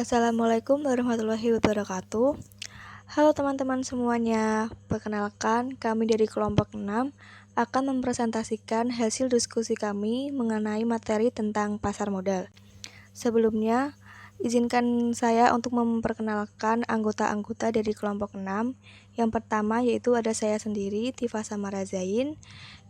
Assalamualaikum warahmatullahi wabarakatuh. Halo teman-teman semuanya, perkenalkan kami dari kelompok 6 akan mempresentasikan hasil diskusi kami mengenai materi tentang pasar modal. Sebelumnya, izinkan saya untuk memperkenalkan anggota-anggota dari kelompok 6. Yang pertama yaitu ada saya sendiri, Tifa Samara Zain.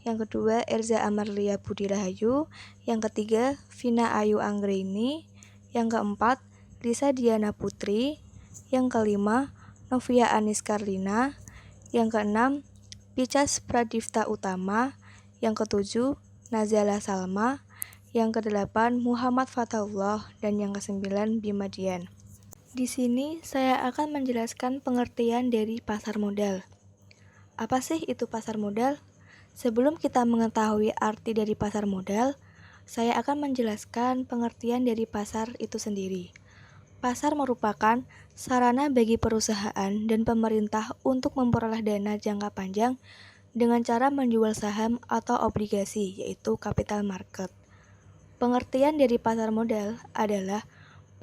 Yang kedua, Erza Amarlia Budi Rahayu. Yang ketiga, Vina Ayu Anggraini. Yang keempat, Risa Diana Putri. Yang kelima, Novia Anis Karlina. Yang keenam, Picas Pradipta Utama. Yang ketujuh, Nazala Salma. Yang kedelapan, Muhammad Fatahullah. Dan yang kesembilan, Bima Dian. Di sini saya akan menjelaskan pengertian dari pasar modal. Apa sih itu pasar modal? Sebelum kita mengetahui arti dari pasar modal, saya akan menjelaskan pengertian dari pasar itu sendiri. Pasar merupakan sarana bagi perusahaan dan pemerintah untuk memperoleh dana jangka panjang dengan cara menjual saham atau obligasi, yaitu capital market. Pengertian dari pasar modal adalah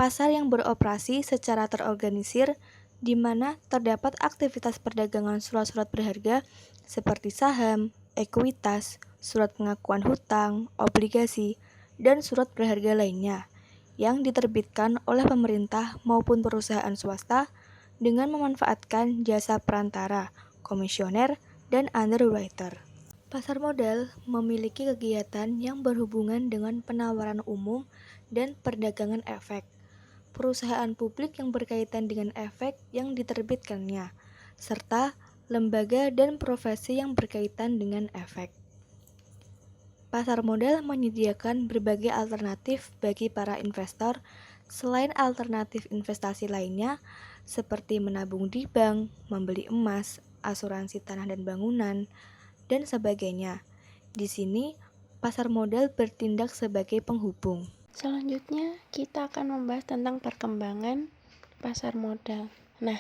pasar yang beroperasi secara terorganisir di mana terdapat aktivitas perdagangan surat-surat berharga seperti saham, ekuitas, surat pengakuan hutang, obligasi, dan surat berharga lainnya yang diterbitkan oleh pemerintah maupun perusahaan swasta dengan memanfaatkan jasa perantara, komisioner, dan underwriter. Pasar modal memiliki kegiatan yang berhubungan dengan penawaran umum dan perdagangan efek. Perusahaan publik yang berkaitan dengan efek yang diterbitkannya, serta lembaga dan profesi yang berkaitan dengan efek. Pasar modal menyediakan berbagai alternatif bagi para investor selain alternatif investasi lainnya seperti menabung di bank, membeli emas, asuransi tanah dan bangunan, dan sebagainya. Di sini, pasar modal bertindak sebagai penghubung. Selanjutnya, kita akan membahas tentang perkembangan pasar modal. Nah,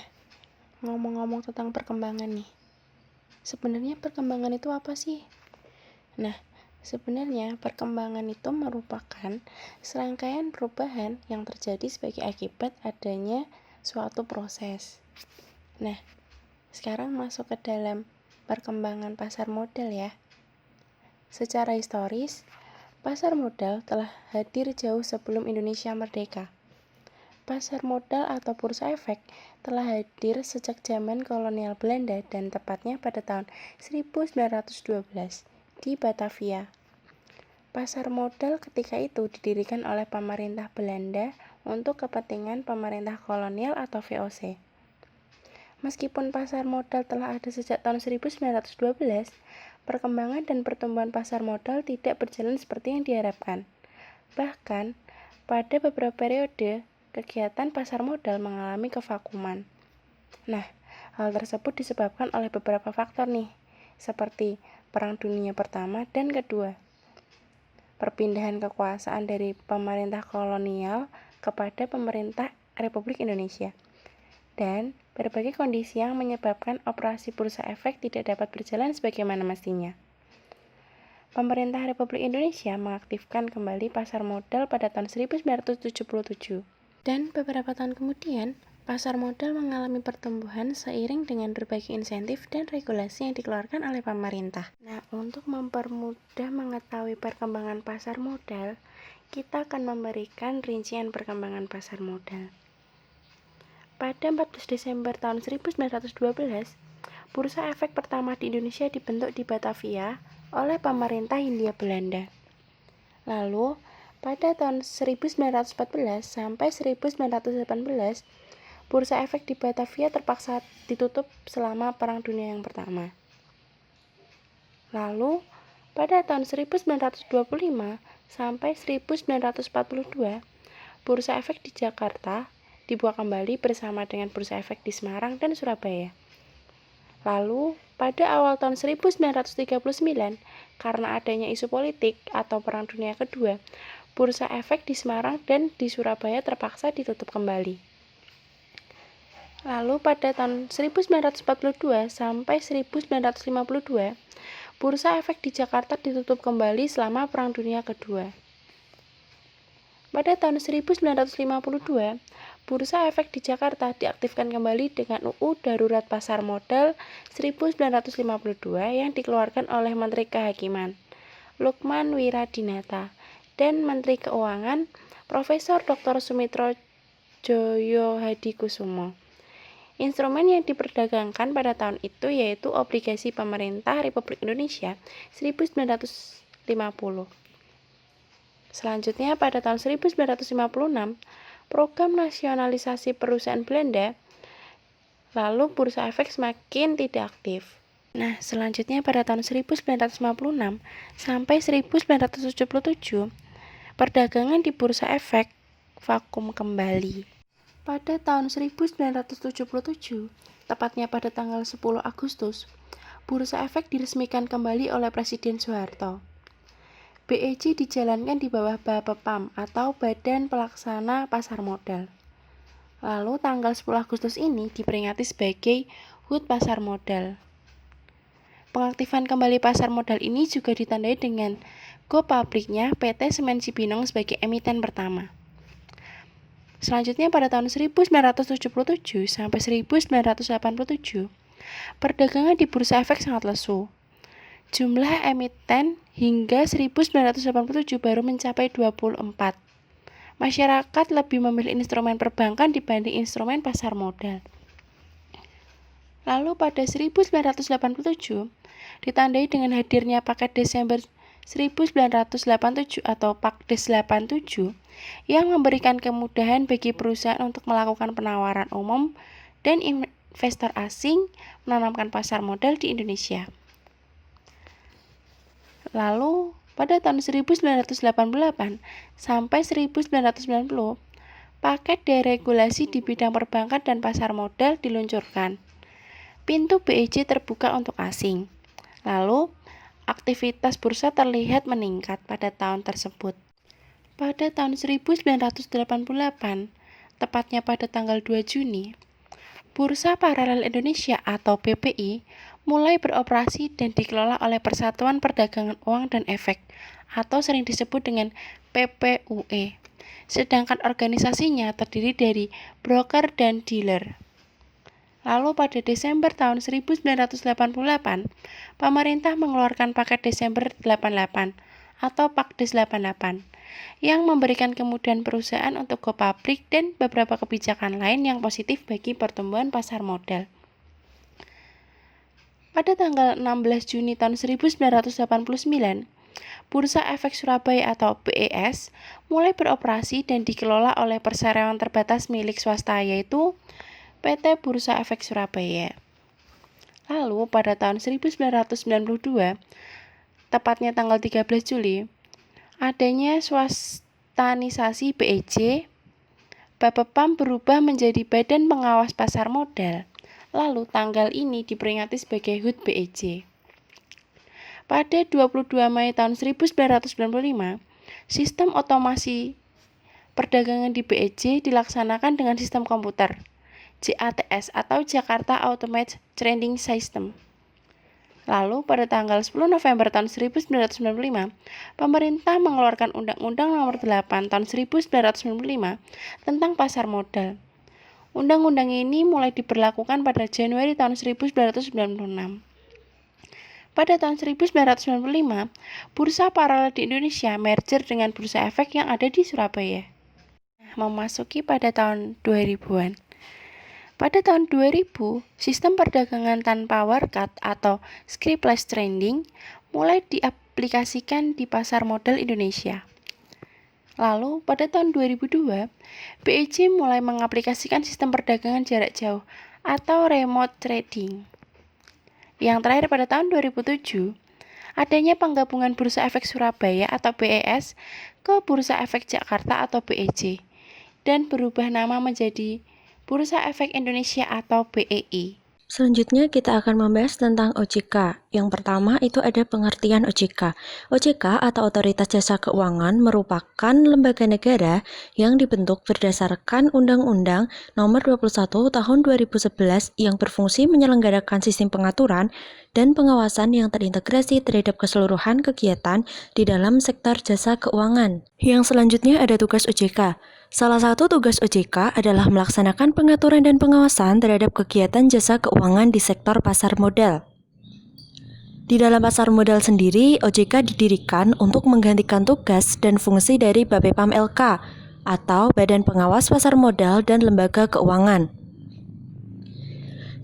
ngomong-ngomong tentang perkembangan nih, sebenarnya perkembangan itu apa sih? Nah, sebenarnya perkembangan itu merupakan serangkaian perubahan yang terjadi sebagai akibat adanya suatu proses. Nah, sekarang masuk ke dalam perkembangan pasar modal ya. Secara historis, pasar modal telah hadir jauh sebelum Indonesia merdeka. Pasar modal atau bursa efek telah hadir sejak zaman kolonial Belanda dan tepatnya pada tahun 1912 di Batavia. Pasar modal ketika itu didirikan oleh pemerintah Belanda untuk kepentingan pemerintah kolonial atau VOC. Meskipun pasar modal telah ada sejak tahun 1912, perkembangan dan pertumbuhan pasar modal tidak berjalan seperti yang diharapkan. Bahkan, pada beberapa periode, kegiatan pasar modal mengalami kevakuman. Nah, hal tersebut disebabkan oleh beberapa faktor nih, seperti Perang Dunia Pertama dan Kedua, perpindahan kekuasaan dari pemerintah kolonial kepada pemerintah Republik Indonesia, dan berbagai kondisi yang menyebabkan operasi bursa efek tidak dapat berjalan sebagaimana mestinya. Pemerintah Republik Indonesia mengaktifkan kembali pasar modal pada tahun 1977. Dan beberapa tahun kemudian, pasar modal mengalami pertumbuhan seiring dengan berbagai insentif dan regulasi yang dikeluarkan oleh pemerintah. Nah, untuk mempermudah mengetahui perkembangan pasar modal, kita akan memberikan rincian perkembangan pasar modal. Pada 14 Desember tahun 1912, bursa efek pertama di Indonesia dibentuk di Batavia oleh pemerintah Hindia Belanda. Lalu, pada tahun 1914 sampai 1918, bursa efek di Batavia terpaksa ditutup selama Perang Dunia yang Pertama. Lalu, pada tahun 1925 sampai 1942, bursa efek di Jakarta dibuka kembali bersama dengan bursa efek di Semarang dan Surabaya. Lalu, pada awal tahun 1939, karena adanya isu politik atau Perang Dunia Kedua, bursa efek di Semarang dan di Surabaya terpaksa ditutup kembali. Lalu pada tahun 1942 sampai 1952, bursa efek di Jakarta ditutup kembali selama Perang Dunia Kedua. Pada tahun 1952, Bursa Efek di Jakarta diaktifkan kembali dengan UU Darurat Pasar Modal 1952 yang dikeluarkan oleh Menteri Kehakiman Lukman Wiradinata dan Menteri Keuangan Profesor Dr. Sumitro Joyo Hadikusumo. Instrumen yang diperdagangkan pada tahun itu yaitu obligasi pemerintah Republik Indonesia 1950. Selanjutnya pada tahun 1956, program nasionalisasi perusahaan Belanda, lalu Bursa Efek semakin tidak aktif. Nah, selanjutnya pada tahun 1956 sampai 1977, perdagangan di Bursa Efek vakum kembali. Pada tahun 1977, tepatnya pada tanggal 10 Agustus, Bursa Efek diresmikan kembali oleh Presiden Soeharto. BEJ dijalankan di bawah Bapepam atau Badan Pelaksana Pasar Modal. Lalu tanggal 10 Agustus ini diperingati sebagai HUT Pasar Modal. Pengaktifan kembali pasar modal ini juga ditandai dengan go publiknya PT Semen Cibinong sebagai emiten pertama. Selanjutnya pada tahun 1977 sampai 1987, perdagangan di Bursa Efek sangat lesu. Jumlah emiten hingga 1987 baru mencapai 24. Masyarakat lebih memilih instrumen perbankan dibanding instrumen pasar modal. Lalu pada 1987, ditandai dengan hadirnya Paket Desember 1987 atau Pakdes 87 yang memberikan kemudahan bagi perusahaan untuk melakukan penawaran umum dan investor asing menanamkan pasar modal di Indonesia. Lalu, pada tahun 1988 sampai 1990, paket deregulasi di bidang perbankan dan pasar modal diluncurkan. Pintu BEJ terbuka untuk asing. Lalu, aktivitas bursa terlihat meningkat pada tahun tersebut. Pada tahun 1988, tepatnya pada tanggal 2 Juni, Bursa Paralel Indonesia atau BPI mulai beroperasi dan dikelola oleh Persatuan Perdagangan Uang dan Efek atau sering disebut dengan PPUE. Sedangkan organisasinya terdiri dari broker dan dealer. Lalu pada Desember tahun 1988, pemerintah mengeluarkan Paket Desember 88 atau Pakdes 88 yang memberikan kemudahan perusahaan untuk go public dan beberapa kebijakan lain yang positif bagi pertumbuhan pasar modal. Pada tanggal 16 Juni tahun 1989, Bursa Efek Surabaya atau BES mulai beroperasi dan dikelola oleh perseroan terbatas milik swasta yaitu PT Bursa Efek Surabaya. Lalu pada tahun 1992, tepatnya tanggal 13 Juli, adanya swastanisasi BEJ, Bapepam berubah menjadi Badan Pengawas Pasar Modal. Lalu tanggal ini diperingati sebagai HUT BEJ. Pada 22 Mei tahun 1995, sistem otomasi perdagangan di BEJ dilaksanakan dengan sistem komputer, JATS atau Jakarta Automated Trading System. Lalu pada tanggal 10 November tahun 1995, pemerintah mengeluarkan Undang-Undang Nomor 8 tahun 1995 tentang pasar modal. Undang-undang ini mulai diberlakukan pada Januari tahun 1996. Pada tahun 1995, Bursa Paralel di Indonesia merger dengan Bursa Efek yang ada di Surabaya. Memasuki pada tahun 2000-an. Pada tahun 2000, sistem perdagangan tanpa warkat atau scriptless trading mulai diaplikasikan di pasar modal Indonesia. Lalu, pada tahun 2002, BEJ mulai mengaplikasikan sistem perdagangan jarak jauh atau remote trading. Yang terakhir pada tahun 2007, adanya penggabungan Bursa Efek Surabaya atau BES ke Bursa Efek Jakarta atau BEJ dan berubah nama menjadi Bursa Efek Indonesia atau BEI. Selanjutnya kita akan membahas tentang OJK. Yang pertama itu ada pengertian OJK. OJK atau Otoritas Jasa Keuangan merupakan lembaga negara yang dibentuk berdasarkan Undang-Undang Nomor 21 Tahun 2011 yang berfungsi menyelenggarakan sistem pengaturan dan pengawasan yang terintegrasi terhadap keseluruhan kegiatan di dalam sektor jasa keuangan. Yang selanjutnya ada tugas OJK. Salah satu tugas OJK adalah melaksanakan pengaturan dan pengawasan terhadap kegiatan jasa keuangan di sektor pasar modal. Di dalam pasar modal sendiri, OJK didirikan untuk menggantikan tugas dan fungsi dari BAPEPAM LK atau Badan Pengawas Pasar Modal dan Lembaga Keuangan.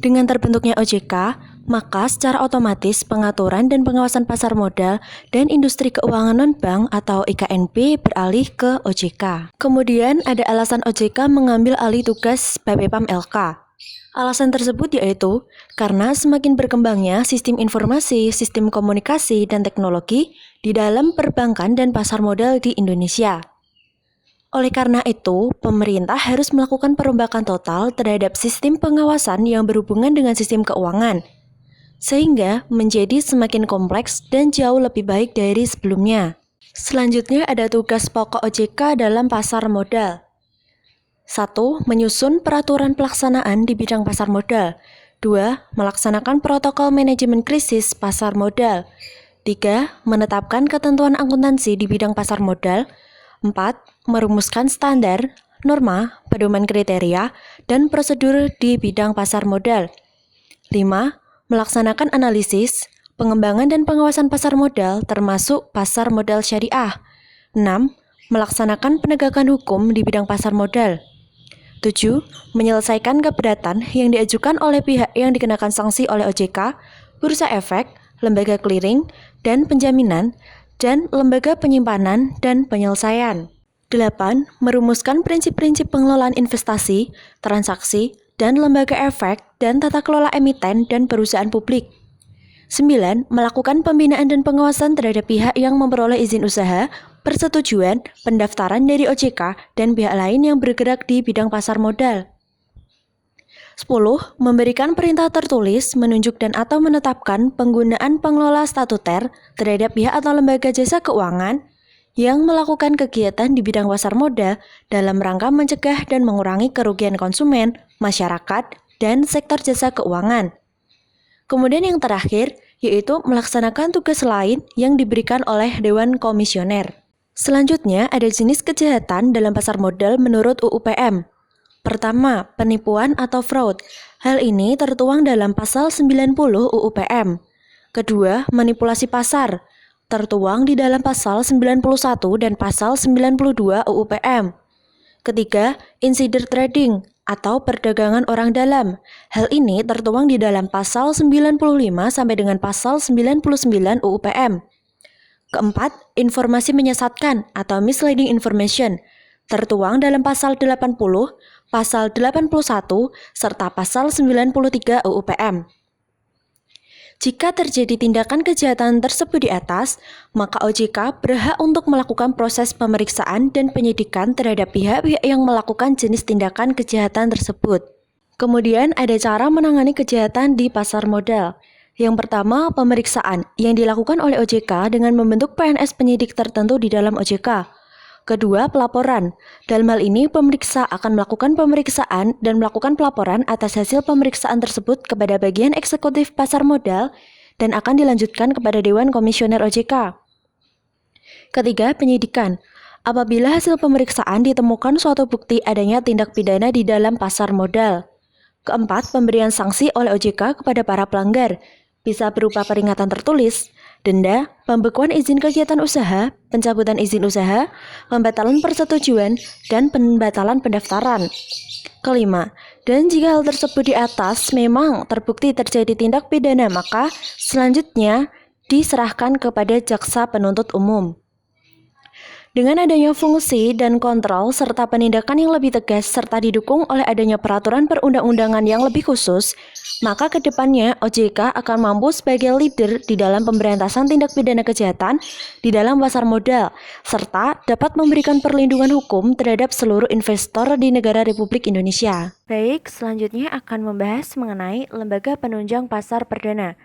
Dengan terbentuknya OJK, maka secara otomatis pengaturan dan pengawasan pasar modal dan industri keuangan non-bank atau IKNB beralih ke OJK. Kemudian ada alasan OJK mengambil alih tugas BAPEPAM LK. Alasan tersebut yaitu karena semakin berkembangnya sistem informasi, sistem komunikasi, dan teknologi di dalam perbankan dan pasar modal di Indonesia. Oleh karena itu, pemerintah harus melakukan perombakan total terhadap sistem pengawasan yang berhubungan dengan sistem keuangan, sehingga menjadi semakin kompleks dan jauh lebih baik dari sebelumnya. Selanjutnya ada tugas pokok OJK dalam pasar modal. 1. Menyusun peraturan pelaksanaan di bidang pasar modal. 2. Melaksanakan protokol manajemen krisis pasar modal. 3. Menetapkan ketentuan akuntansi di bidang pasar modal. 4. Merumuskan standar, norma, pedoman kriteria, dan prosedur di bidang pasar modal. 5. Melaksanakan analisis, pengembangan dan pengawasan pasar modal termasuk pasar modal syariah. 6. Melaksanakan penegakan hukum di bidang pasar modal. 7. Menyelesaikan keberatan yang diajukan oleh pihak yang dikenakan sanksi oleh OJK, bursa efek, lembaga clearing, dan penjaminan, dan lembaga penyimpanan dan penyelesaian. 8. Merumuskan prinsip-prinsip pengelolaan investasi, transaksi, dan lembaga efek dan tata kelola emiten dan perusahaan publik. 9. Melakukan pembinaan dan pengawasan terhadap pihak yang memperoleh izin usaha, persetujuan, pendaftaran dari OJK, dan pihak lain yang bergerak di bidang pasar modal. 10. Memberikan perintah tertulis, menunjuk dan atau menetapkan penggunaan pengelola statuter terhadap pihak atau lembaga jasa keuangan yang melakukan kegiatan di bidang pasar modal dalam rangka mencegah dan mengurangi kerugian konsumen, masyarakat, dan sektor jasa keuangan. Kemudian yang terakhir, yaitu melaksanakan tugas lain yang diberikan oleh Dewan Komisioner. Selanjutnya, ada jenis kejahatan dalam pasar modal menurut UU-PM. Pertama, penipuan atau fraud. Hal ini tertuang dalam pasal 90 UU-PM. Kedua, manipulasi pasar. Tertuang di dalam pasal 91 dan pasal 92 UU-PM. Ketiga, insider trading atau perdagangan orang dalam. Hal ini tertuang di dalam pasal 95 sampai dengan pasal 99 UU-PM. Keempat, informasi menyesatkan atau misleading information, tertuang dalam pasal 80, pasal 81, serta pasal 93 UU-PM. Jika terjadi tindakan kejahatan tersebut di atas, maka OJK berhak untuk melakukan proses pemeriksaan dan penyidikan terhadap pihak-pihak yang melakukan jenis tindakan kejahatan tersebut. Kemudian ada cara menangani kejahatan di pasar modal. Yang pertama, pemeriksaan yang dilakukan oleh OJK dengan membentuk PNS penyidik tertentu di dalam OJK. Kedua, pelaporan. Dalam hal ini, pemeriksa akan melakukan pemeriksaan dan melakukan pelaporan atas hasil pemeriksaan tersebut kepada bagian eksekutif pasar modal dan akan dilanjutkan kepada Dewan Komisioner OJK. Ketiga, penyidikan. Apabila hasil pemeriksaan ditemukan suatu bukti adanya tindak pidana di dalam pasar modal. Keempat, pemberian sanksi oleh OJK kepada para pelanggar. Bisa berupa peringatan tertulis, denda, pembekuan izin kegiatan usaha, pencabutan izin usaha, pembatalan persetujuan, dan pembatalan pendaftaran. Kelima, dan jika hal tersebut di atas memang terbukti terjadi tindak pidana, maka selanjutnya diserahkan kepada jaksa penuntut umum. Dengan adanya fungsi dan kontrol serta penindakan yang lebih tegas serta didukung oleh adanya peraturan perundang-undangan yang lebih khusus, maka ke depannya OJK akan mampu sebagai leader di dalam pemberantasan tindak pidana kejahatan di dalam pasar modal, serta dapat memberikan perlindungan hukum terhadap seluruh investor di negara Republik Indonesia. Baik, selanjutnya akan membahas mengenai Lembaga Penunjang Pasar Perdana.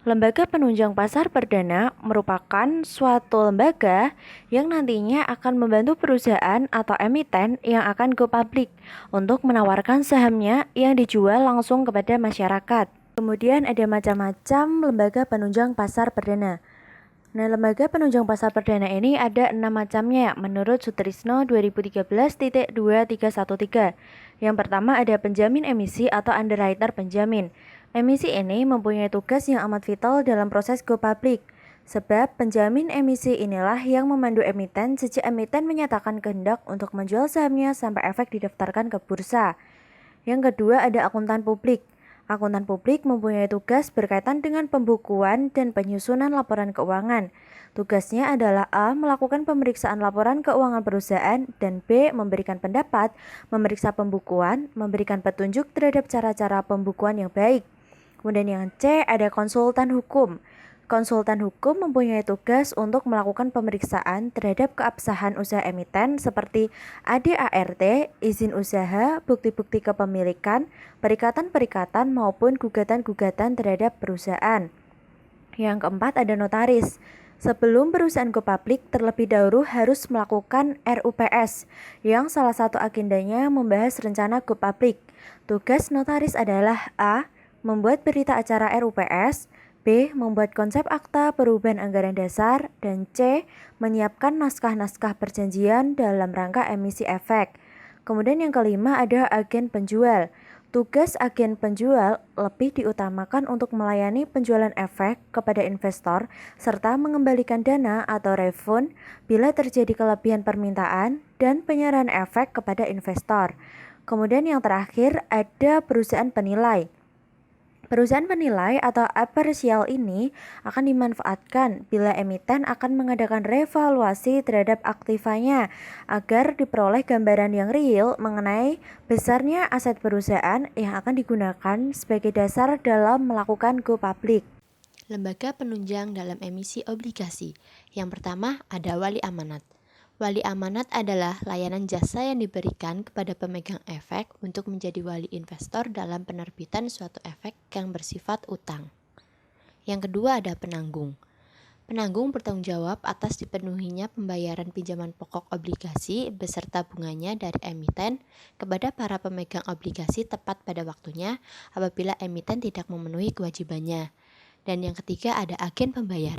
Lembaga Penunjang Pasar Perdana merupakan suatu lembaga yang nantinya akan membantu perusahaan atau emiten yang akan go public untuk menawarkan sahamnya yang dijual langsung kepada masyarakat. Kemudian ada macam-macam lembaga penunjang pasar perdana. Nah, lembaga penunjang pasar perdana ini ada 6 macamnya menurut Sutrisno 2013.2313. Yang pertama ada penjamin emisi atau underwriter penjamin. Emisi ini mempunyai tugas yang amat vital dalam proses go public. Sebab penjamin emisi inilah yang memandu emiten sejak emiten menyatakan kehendak untuk menjual sahamnya sampai efek didaftarkan ke bursa. Yang kedua ada akuntan publik. Akuntan publik mempunyai tugas berkaitan dengan pembukuan dan penyusunan laporan keuangan. Tugasnya adalah A. Melakukan pemeriksaan laporan keuangan perusahaan dan B. Memberikan pendapat, memeriksa pembukuan, memberikan petunjuk terhadap cara-cara pembukuan yang baik. Kemudian yang C. Ada konsultan hukum. Konsultan hukum mempunyai tugas untuk melakukan pemeriksaan terhadap keabsahan usaha emiten seperti ADART, izin usaha, bukti-bukti kepemilikan, perikatan-perikatan maupun gugatan-gugatan terhadap perusahaan. Yang keempat ada notaris. Sebelum perusahaan go public terlebih dahulu harus melakukan RUPS yang salah satu agendanya membahas rencana go public. Tugas notaris adalah A. Membuat berita acara RUPS, B. Membuat konsep akta perubahan anggaran dasar, dan C. Menyiapkan naskah-naskah perjanjian dalam rangka emisi efek. Kemudian yang kelima ada agen penjual. Tugas agen penjual lebih diutamakan untuk melayani penjualan efek kepada investor serta mengembalikan dana atau refund bila terjadi kelebihan permintaan dan penyerahan efek kepada investor. Kemudian yang terakhir ada perusahaan penilai. Perusahaan penilai atau appraisal ini akan dimanfaatkan bila emiten akan mengadakan revaluasi terhadap aktivanya agar diperoleh gambaran yang real mengenai besarnya aset perusahaan yang akan digunakan sebagai dasar dalam melakukan go public. Lembaga penunjang dalam emisi obligasi. Yang pertama ada wali amanat. Wali amanat adalah layanan jasa yang diberikan kepada pemegang efek untuk menjadi wali investor dalam penerbitan suatu efek yang bersifat utang. Yang kedua ada penanggung. Penanggung bertanggung jawab atas dipenuhinya pembayaran pinjaman pokok obligasi beserta bunganya dari emiten kepada para pemegang obligasi tepat pada waktunya apabila emiten tidak memenuhi kewajibannya. Dan yang ketiga ada agen pembayar.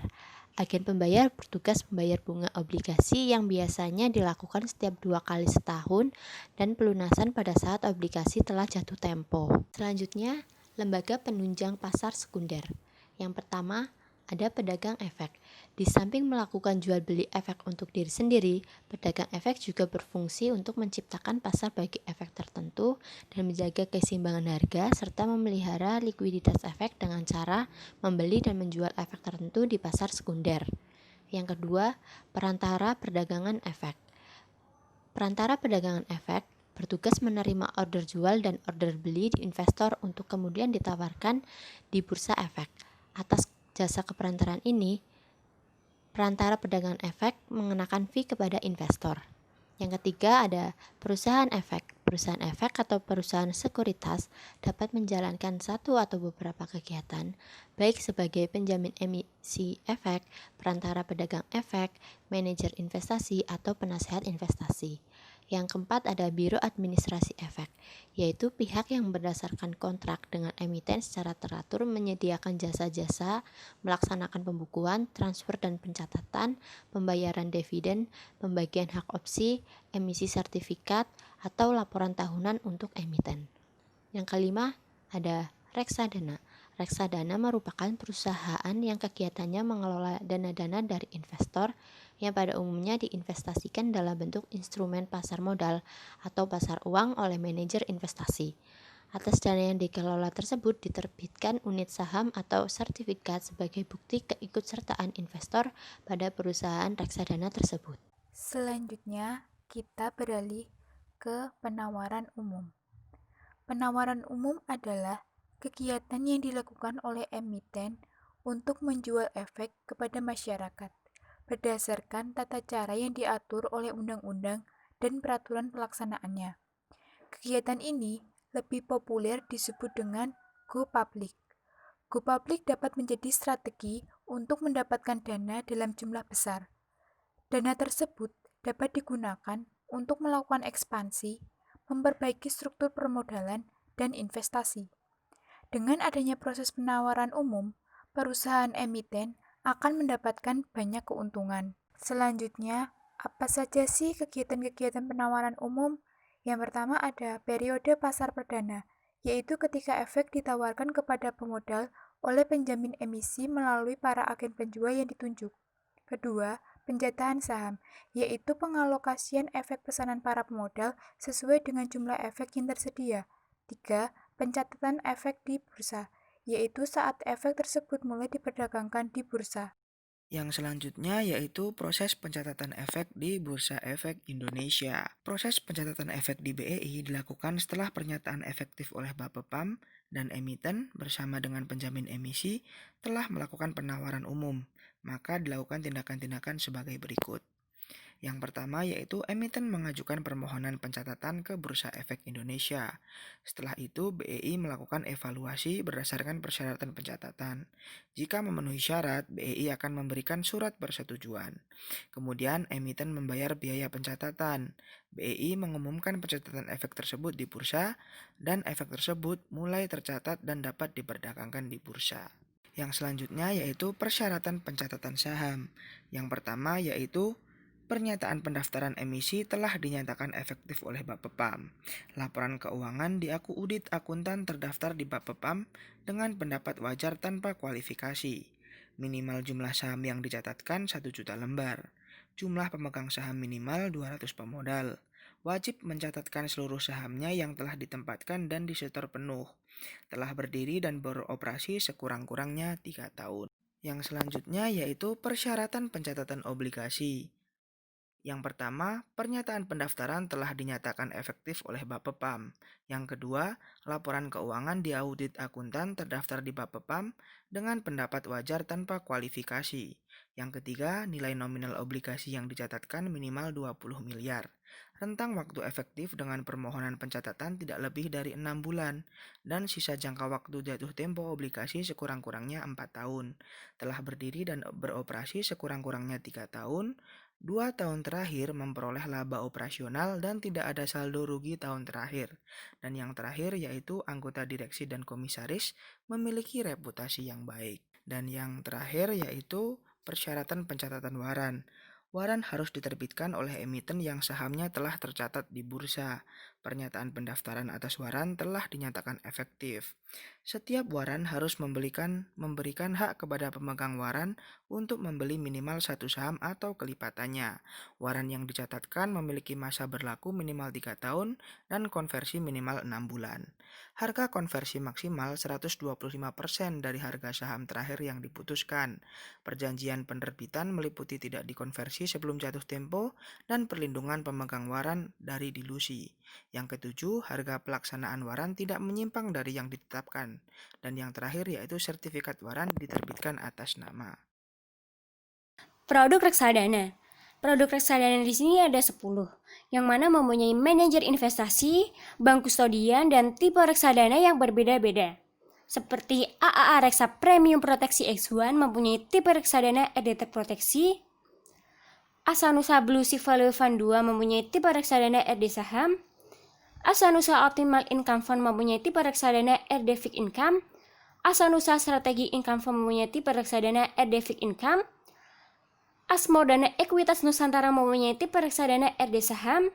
Agen pembayar bertugas membayar bunga obligasi yang biasanya dilakukan setiap 2 kali setahun dan pelunasan pada saat obligasi telah jatuh tempo. Selanjutnya, lembaga penunjang pasar sekunder. Yang pertama, ada pedagang efek. Di samping melakukan jual beli efek untuk diri sendiri, pedagang efek juga berfungsi untuk menciptakan pasar bagi efek tertentu dan menjaga keseimbangan harga serta memelihara likuiditas efek dengan cara membeli dan menjual efek tertentu di pasar sekunder. Yang kedua, perantara perdagangan efek. Perantara perdagangan efek bertugas menerima order jual dan order beli di investor untuk kemudian ditawarkan di bursa efek. Atas jasa keperantaraan ini, perantara perdagangan efek mengenakan fee kepada investor. Yang ketiga ada perusahaan efek. Perusahaan efek atau perusahaan sekuritas dapat menjalankan satu atau beberapa kegiatan, baik sebagai penjamin emisi efek, perantara pedagang efek, manajer investasi, atau penasehat investasi. Yang keempat ada biro administrasi efek, yaitu pihak yang berdasarkan kontrak dengan emiten secara teratur menyediakan jasa-jasa, melaksanakan pembukuan, transfer dan pencatatan, pembayaran dividen, pembagian hak opsi, emisi sertifikat, atau laporan tahunan untuk emiten. Yang kelima ada reksadana. Reksadana merupakan perusahaan yang kegiatannya mengelola dana-dana dari investor yang pada umumnya diinvestasikan dalam bentuk instrumen pasar modal atau pasar uang oleh manajer investasi. Atas dana yang dikelola tersebut diterbitkan unit saham atau sertifikat sebagai bukti keikutsertaan investor pada perusahaan reksadana tersebut. Selanjutnya, kita beralih ke penawaran umum. Penawaran umum adalah kegiatan yang dilakukan oleh emiten untuk menjual efek kepada masyarakat berdasarkan tata cara yang diatur oleh undang-undang dan peraturan pelaksanaannya. Kegiatan ini lebih populer disebut dengan go public. Go public dapat menjadi strategi untuk mendapatkan dana dalam jumlah besar. Dana tersebut dapat digunakan untuk melakukan ekspansi, memperbaiki struktur permodalan, dan investasi. Dengan adanya proses penawaran umum, perusahaan emiten akan mendapatkan banyak keuntungan. Selanjutnya, apa saja sih kegiatan-kegiatan penawaran umum? Yang pertama ada periode pasar perdana, yaitu ketika efek ditawarkan kepada pemodal oleh penjamin emisi melalui para agen penjual yang ditunjuk. Kedua, penjatahan saham, yaitu pengalokasian efek pesanan para pemodal sesuai dengan jumlah efek yang tersedia. Tiga, pencatatan efek di bursa, yaitu saat efek tersebut mulai diperdagangkan di bursa. Yang selanjutnya yaitu proses pencatatan efek di Bursa Efek Indonesia. Proses pencatatan efek di BEI dilakukan setelah pernyataan efektif oleh Bapepam dan emiten bersama dengan penjamin emisi telah melakukan penawaran umum. Maka dilakukan tindakan-tindakan sebagai berikut. Yang pertama yaitu emiten mengajukan permohonan pencatatan ke Bursa Efek Indonesia. Setelah itu BEI melakukan evaluasi berdasarkan persyaratan pencatatan. Jika memenuhi syarat, BEI akan memberikan surat persetujuan. Kemudian emiten membayar biaya pencatatan. BEI mengumumkan pencatatan efek tersebut di bursa dan efek tersebut mulai tercatat dan dapat diperdagangkan di bursa. Yang selanjutnya yaitu persyaratan pencatatan saham. Yang pertama yaitu pernyataan pendaftaran emisi telah dinyatakan efektif oleh Bapepam. Laporan keuangan diaudit akuntan terdaftar di Bapepam dengan pendapat wajar tanpa kualifikasi. Minimal jumlah saham yang dicatatkan 1 juta lembar. Jumlah pemegang saham minimal 200 pemodal. Wajib mencatatkan seluruh sahamnya yang telah ditempatkan dan disetor penuh. Telah berdiri dan beroperasi sekurang-kurangnya 3 tahun. Yang selanjutnya yaitu persyaratan pencatatan obligasi. Yang pertama, pernyataan pendaftaran telah dinyatakan efektif oleh Bapepam. Yang kedua, laporan keuangan diaudit akuntan terdaftar di Bapepam dengan pendapat wajar tanpa kualifikasi. Yang ketiga, nilai nominal obligasi yang dicatatkan minimal 20 miliar. Rentang waktu efektif dengan permohonan pencatatan tidak lebih dari 6 bulan. Dan sisa jangka waktu jatuh tempo obligasi sekurang-kurangnya 4 tahun. Telah berdiri dan beroperasi sekurang-kurangnya 3 tahun. 2 tahun terakhir memperoleh laba operasional dan tidak ada saldo rugi tahun terakhir. Dan yang terakhir yaitu anggota direksi dan komisaris memiliki reputasi yang baik. Dan yang terakhir yaitu persyaratan pencatatan waran. Waran harus diterbitkan oleh emiten yang sahamnya telah tercatat di bursa. Pernyataan pendaftaran atas waran telah dinyatakan efektif. Setiap waran harus memberikan hak kepada pemegang waran untuk membeli minimal 1 saham atau kelipatannya. Waran yang dicatatkan memiliki masa berlaku minimal 3 tahun dan konversi minimal 6 bulan. Harga konversi maksimal 125% dari harga saham terakhir yang diputuskan. Perjanjian penerbitan meliputi tidak dikonversi sebelum jatuh tempo dan perlindungan pemegang waran dari dilusi. Yang ketujuh, harga pelaksanaan waran tidak menyimpang dari yang ditetapkan. Dan yang terakhir yaitu sertifikat waran diterbitkan atas nama. Produk reksadana. Produk reksadana di sini ada 10, yang mana mempunyai manajer investasi, bank kustodian, dan tipe reksadana yang berbeda-beda. Seperti AAA Reksa Premium Proteksi X1 mempunyai tipe reksadana RD terproteksi, Asanusa Blue Chip Value Fund 2 mempunyai tipe reksadana RD saham, Asanusa Optimal Income Fund mempunyai tipe reksadana RD Fixed Income, Asanusa Strategi Income Fund mempunyai tipe reksadana RD Fixed Income, Asmodana Ekuitas Nusantara mempunyai tipe reksadana RD saham,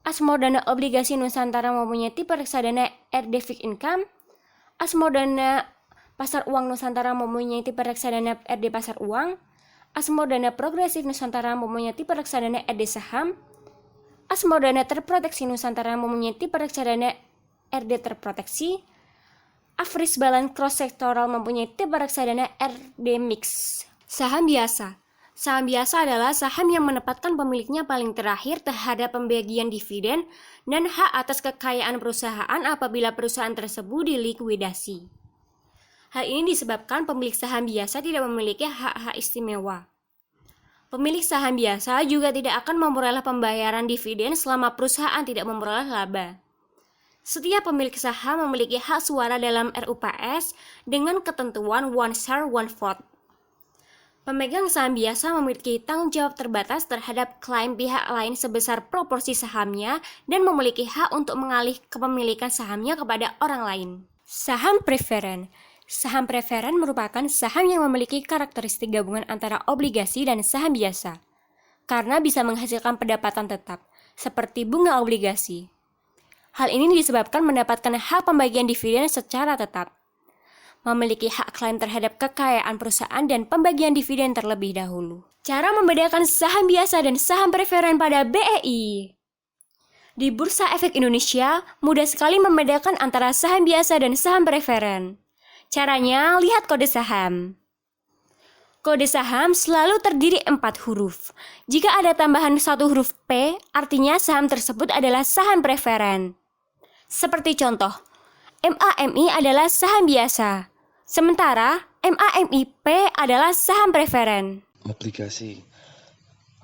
Asmodana Obligasi Nusantara mempunyai tipe reksadana RD Fixed Income, Asmodana Pasar Uang Nusantara mempunyai tipe reksadana RD Pasar Uang, Asmodana Progresif Nusantara mempunyai tipe reksadana RD saham, Asmodana Terproteksi Nusantara mempunyai tipe reksadana RD terproteksi, Afris Balance Cross Sektoral mempunyai tipe reksadana RD Mix. Saham biasa. Saham biasa adalah saham yang menempatkan pemiliknya paling terakhir terhadap pembagian dividen dan hak atas kekayaan perusahaan apabila perusahaan tersebut dilikuidasi. Hal ini disebabkan pemilik saham biasa tidak memiliki hak-hak istimewa. Pemilik saham biasa juga tidak akan memperoleh pembayaran dividen selama perusahaan tidak memperoleh laba. Setiap pemilik saham memiliki hak suara dalam RUPS dengan ketentuan one share one vote. Pemegang saham biasa memiliki tanggung jawab terbatas terhadap klaim pihak lain sebesar proporsi sahamnya dan memiliki hak untuk mengalih kepemilikan sahamnya kepada orang lain. Saham preferen. Saham preferen merupakan saham yang memiliki karakteristik gabungan antara obligasi dan saham biasa, karena bisa menghasilkan pendapatan tetap, seperti bunga obligasi. Hal ini disebabkan mendapatkan hak pembagian dividen secara tetap, memiliki hak klaim terhadap kekayaan perusahaan dan pembagian dividen terlebih dahulu. Cara membedakan saham biasa dan saham preferen pada BEI. Di Bursa Efek Indonesia, mudah sekali membedakan antara saham biasa dan saham preferen. Caranya, lihat kode saham. Kode saham selalu terdiri 4 huruf. Jika ada tambahan 1 huruf P, artinya saham tersebut adalah saham preferen. Seperti contoh, MAMI adalah saham biasa, sementara MAMIP adalah saham preferen.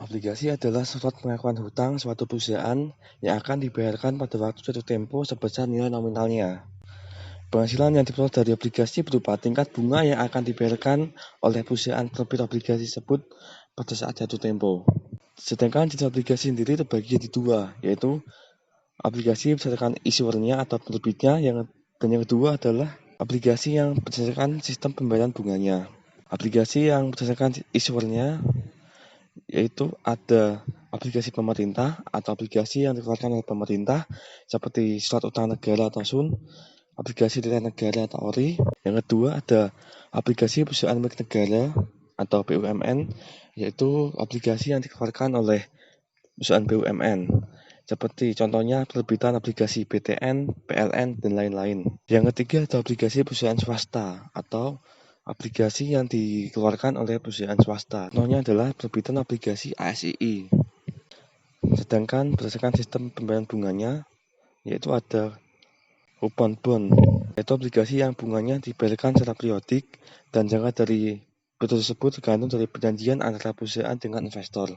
Obligasi adalah surat pengakuan hutang suatu perusahaan yang akan dibayarkan pada waktu jatuh tempo sebesar nilai nominalnya. Penghasilan yang diperoleh dari obligasi berupa tingkat bunga yang akan dibayarkan oleh perusahaan penerbit obligasi tersebut pada saat jatuh tempo. Sedangkan jenis obligasi sendiri terbagi jadi 2, yaitu obligasi berdasarkan issuernya atau penerbitnya, dan yang kedua adalah obligasi yang berdasarkan sistem pembayaran bunganya. Obligasi yang berdasarkan issuernya yaitu ada obligasi pemerintah atau obligasi yang dikeluarkan oleh pemerintah seperti surat utang negara atau SUN, obligasi nilai negara atau ORI. Yang kedua ada obligasi perusahaan milik negara atau BUMN, yaitu obligasi yang dikeluarkan oleh perusahaan BUMN. Seperti contohnya penerbitan obligasi BTN, PLN, dan lain-lain. Yang ketiga ada obligasi perusahaan swasta atau obligasi yang dikeluarkan oleh perusahaan swasta. Contohnya adalah penerbitan obligasi ASII. Sedangkan berdasarkan sistem pembayaran bunganya, yaitu ada coupon bond, yaitu obligasi yang bunganya dibayarkan secara periodik dan jangka dari periode tersebut tergantung dari perjanjian antara perusahaan dengan investor.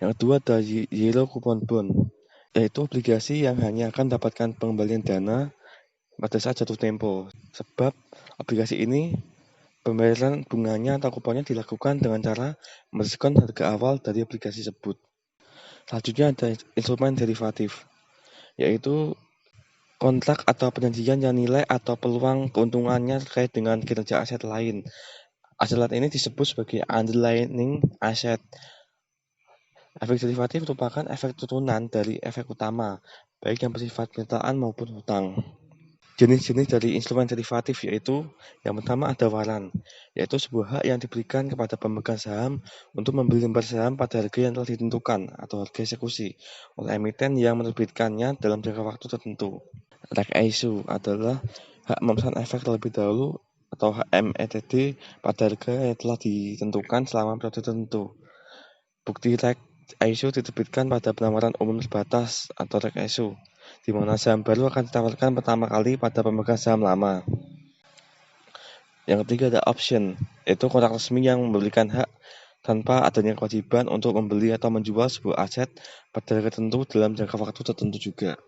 Yang kedua ada yellow coupon bond, yaitu obligasi yang hanya akan mendapatkan pengembalian dana pada saat jatuh tempo, sebab obligasi ini pembayaran bunganya atau kuponnya dilakukan dengan cara mendiskon harga awal dari obligasi tersebut. Selanjutnya ada instrumen derivatif, yaitu kontrak atau perjanjian yang nilai atau peluang keuntungannya terkait dengan kinerja aset lain. Aset lain ini disebut sebagai underlying asset. Efek derivatif merupakan efek turunan dari efek utama, baik yang bersifat penyertaan maupun hutang. Jenis-jenis dari instrumen derivatif yaitu yang pertama ada waran, yaitu sebuah hak yang diberikan kepada pemegang saham untuk membeli lembar saham pada harga yang telah ditentukan atau harga eksekusi oleh emiten yang menerbitkannya dalam jangka waktu tertentu. Right issue adalah hak memesan efek terlebih dahulu atau HMETD pada harga yang telah ditentukan selama periode tertentu. Bukti right issue diterbitkan pada penawaran umum terbatas atau right issue, di mana saham baru akan ditawarkan pertama kali pada pemegang saham lama. Yang ketiga ada option, yaitu kontrak resmi yang memberikan hak tanpa adanya kewajiban untuk membeli atau menjual sebuah aset pada harga tertentu dalam jangka waktu tertentu juga.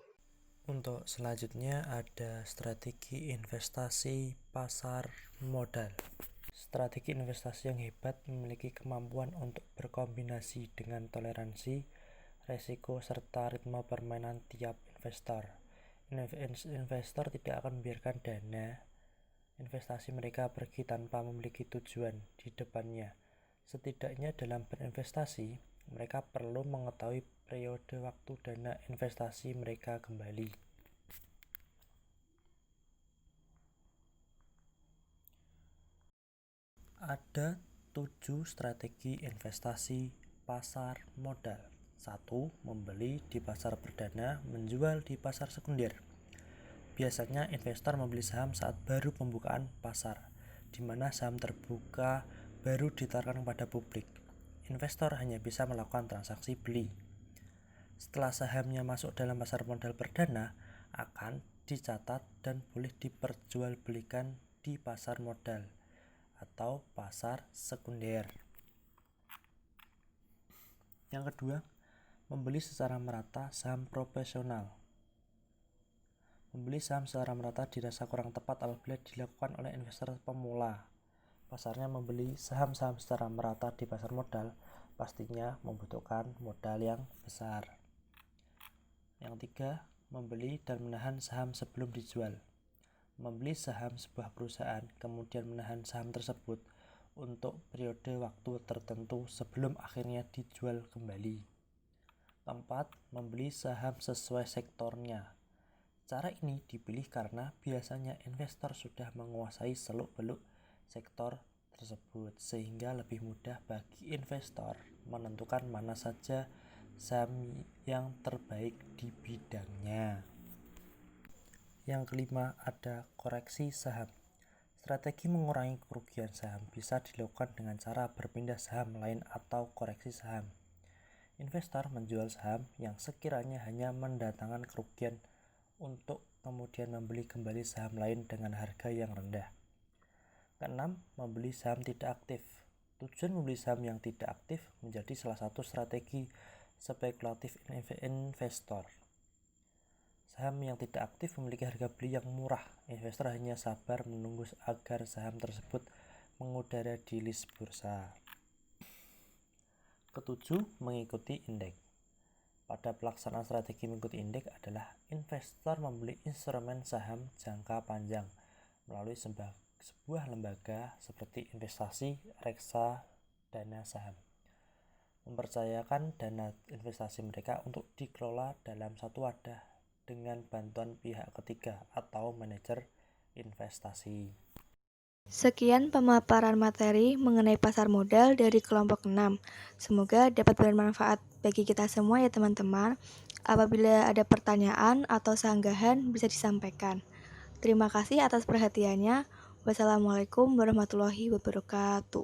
Untuk selanjutnya ada strategi investasi pasar modal. Strategi investasi yang hebat memiliki kemampuan untuk berkombinasi dengan toleransi, resiko, serta ritme permainan tiap investor. Investor tidak akan membiarkan dana investasi mereka pergi tanpa memiliki tujuan di depannya. Setidaknya dalam berinvestasi, mereka perlu mengetahui periode waktu dana investasi mereka kembali. Ada 7 strategi investasi pasar modal. 1. Membeli di pasar perdana, menjual di pasar sekunder. Biasanya investor membeli saham saat baru pembukaan pasar, di mana saham terbuka baru ditawarkan kepada publik. Investor hanya bisa melakukan transaksi beli. Setelah sahamnya masuk dalam pasar modal perdana, akan dicatat dan boleh diperjualbelikan di pasar modal atau pasar sekunder. Yang kedua, membeli secara merata saham profesional. Membeli saham secara merata dirasa kurang tepat apabila dilakukan oleh investor pemula. Pasarnya membeli saham-saham secara merata di pasar modal pastinya membutuhkan modal yang besar. Yang ketiga, membeli dan menahan saham sebelum dijual. membeli saham sebuah perusahaan, kemudian menahan saham tersebut untuk periode waktu tertentu sebelum akhirnya dijual kembali. Keempat, membeli saham sesuai sektornya. Cara ini dipilih karena biasanya investor sudah menguasai seluk-beluk sektor tersebut, sehingga lebih mudah bagi investor menentukan mana saja saham yang terbaik di bidangnya. Yang kelima, ada koreksi saham. Strategi mengurangi kerugian saham bisa dilakukan dengan cara berpindah saham lain atau koreksi saham. Investor menjual saham yang sekiranya hanya mendatangkan kerugian untuk kemudian membeli kembali saham lain dengan harga yang rendah. Keenam, membeli saham tidak aktif. Tujuan membeli saham yang tidak aktif menjadi salah satu strategi spekulatif investor. Saham yang tidak aktif memiliki harga beli yang murah. Investor hanya sabar menunggu agar saham tersebut mengudara di list bursa. Ketujuh, mengikuti indeks. Pada pelaksanaan strategi mengikuti indeks adalah investor membeli instrumen saham jangka panjang melalui sebuah lembaga seperti investasi reksadana saham. Mempercayakan dana investasi mereka untuk dikelola dalam satu wadah dengan bantuan pihak ketiga atau manajer investasi. Sekian pemaparan materi mengenai pasar modal dari kelompok 6. Semoga dapat bermanfaat bagi kita semua ya teman-teman. Apabila ada pertanyaan atau sanggahan bisa disampaikan. Terima kasih atas perhatiannya. Wassalamualaikum warahmatullahi wabarakatuh.